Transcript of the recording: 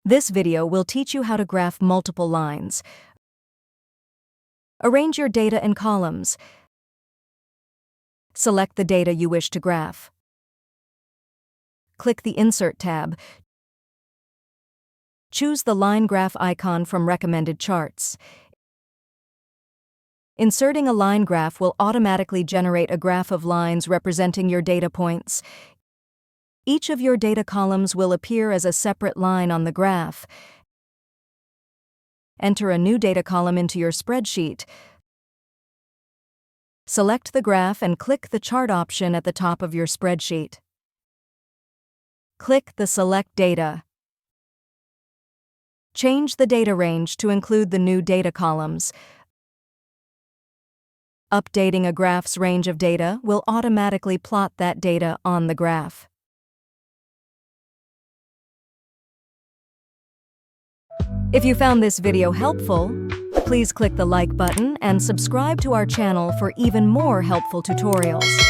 This video will teach you how to graph multiple lines. Arrange your data in columns. Select the data you wish to graph. Click the Insert tab. Choose the line graph icon from recommended charts. Inserting a line graph will automatically generate a graph of lines representing your data points. Each of your data columns will appear as a separate line on the graph. Enter a new data column into your spreadsheet. Select the graph and click the chart option at the top of your spreadsheet. Click the Select Data. Change the data range to include the new data columns. Updating a graph's range of data will automatically plot that data on the graph. If you found this video helpful, please click the like button and subscribe to our channel for even more helpful tutorials.